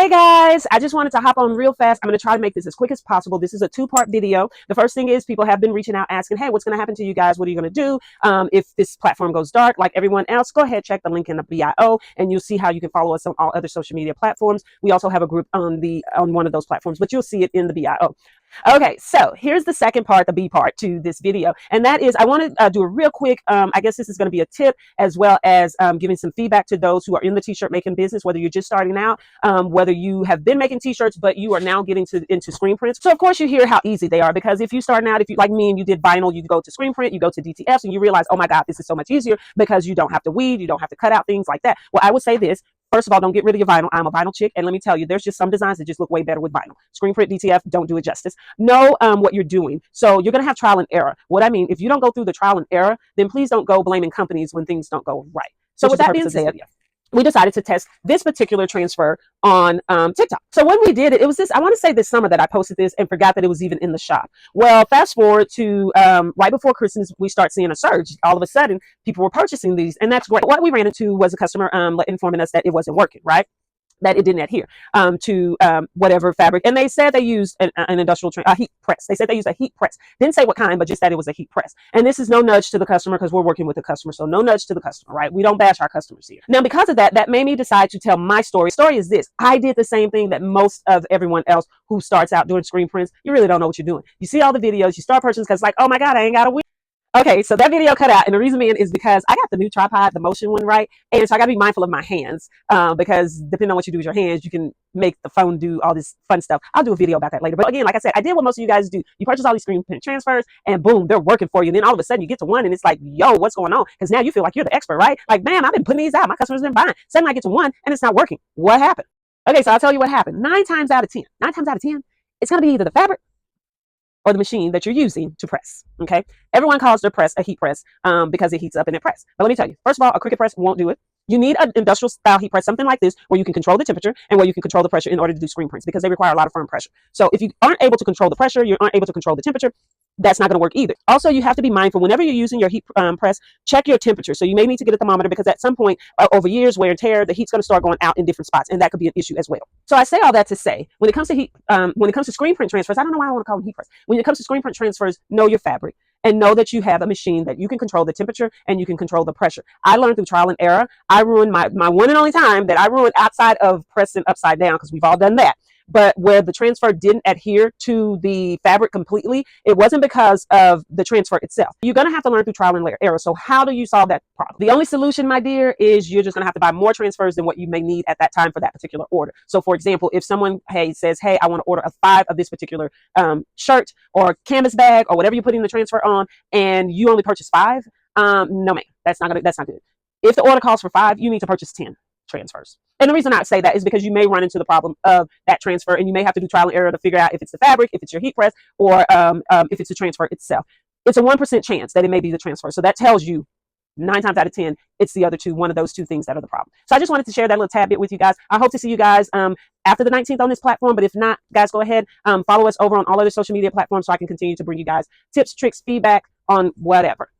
Hey guys, I just wanted to hop on real fast. I'm going to try to make this as quick as possible. This is a two-part video. The first thing is people have been reaching out asking, hey, what's going to happen to you guys? What are you going to do if this platform goes dark like everyone else? Go ahead, check the link in the bio and you'll see how you can follow us on all other social media platforms. We also have a group on one of those platforms, but you'll see it in the bio. Okay, so here's the second part, the B part to this video, and that is I want to do a real quick, I guess this is going to be a tip as well as giving some feedback to those who are in the t-shirt making business, whether you're just starting out, whether you have been making t-shirts, but you are now getting into screen prints. So of course you hear how easy they are, because if you're starting out, if you like me and you did vinyl, you go to screen print, you go to DTFs and you realize, oh my God, this is so much easier because you don't have to weed, you don't have to cut out things like that. Well, I would say this. First of all, don't get rid of your vinyl. I'm a vinyl chick, and let me tell you, there's just some designs that just look way better with vinyl. Screen print, DTF, don't do it justice. Know what you're doing. So you're going to have trial and error. What I mean, if you don't go through the trial and error, then please don't go blaming companies when things don't go right. So with that being said, we decided to test this particular transfer on TikTok. So when we did it, it was this, I want to say this summer that I posted this and forgot that it was even in the shop. Well, fast forward to right before Christmas, we start seeing a surge. All of a sudden, people were purchasing these, and that's great. What we ran into was a customer informing us that it wasn't working, right? That it didn't adhere to whatever fabric. And they said they used an industrial heat press. They said they used a heat press. Didn't say what kind, but just that it was a heat press. And this is no nudge to the customer because we're working with the customer. So no nudge to the customer, right? We don't bash our customers here. Now, because of that, that made me decide to tell my story. Story is this. I did the same thing that most of everyone else who starts out doing screen prints. You really don't know what you're doing. You see all the videos, you start purchasing because like, oh my God, I ain't got a wheel. Okay, so that video cut out, and the reason being is because I got the new tripod, the motion one, right? And so I got to be mindful of my hands because depending on what you do with your hands, you can make the phone do all this fun stuff. I'll do a video about that later. But again, like I said, I did what most of you guys do. You purchase all these screen print transfers, and boom, they're working for you. And then all of a sudden, you get to one, and it's like, yo, what's going on? Because now you feel like you're the expert, right? Like, man, I've been putting these out. My customers have been buying. Suddenly I get to one, and it's not working. What happened? Okay, so I'll tell you what happened. 9 times out of 10, it's going to be either the fabric or the machine that you're using to press. Okay, everyone calls their press a heat press because it heats up and it press. But let me tell you, first of all, a Cricut press won't do it. You need an industrial style heat press, something like this, where you can control the temperature and where you can control the pressure in order to do screen prints, because they require a lot of firm pressure. So if you aren't able to control the pressure, you aren't able to control the temperature, that's not going to work either. Also, you have to be mindful whenever you're using your heat press, check your temperature. So you may need to get a thermometer because at some point over years, wear and tear, the heat's going to start going out in different spots, and that could be an issue as well. So I say all that to say, when it comes to when it comes to screen print transfers, I don't know why I want to call them heat press. When it comes to screen print transfers, know your fabric and know that you have a machine that you can control the temperature and you can control the pressure. I learned through trial and error. I ruined my one and only time that I ruined outside of pressing upside down, because we've all done that. But where the transfer didn't adhere to the fabric completely, it wasn't because of the transfer itself. You're going to have to learn through trial and error. So how do you solve that problem? The only solution, my dear, is you're just going to have to buy more transfers than what you may need at that time for that particular order. So for example, if someone says, hey, I want to order 5 of this particular shirt or canvas bag or whatever you're putting the transfer on, and you only purchase 5, no ma'am, that's not good. If the order calls for 5, you need to purchase 10 transfers. And the reason I say that is because you may run into the problem of that transfer, and you may have to do trial and error to figure out if it's the fabric, if it's your heat press, or if it's the transfer itself. It's a 1% chance that it may be the transfer. So that tells you 9 times out of 10, it's the other two, one of those two things that are the problem. So I just wanted to share that little tad bit with you guys. I hope to see you guys after the 19th on this platform. But if not, guys, go ahead, follow us over on all other social media platforms so I can continue to bring you guys tips, tricks, feedback on whatever.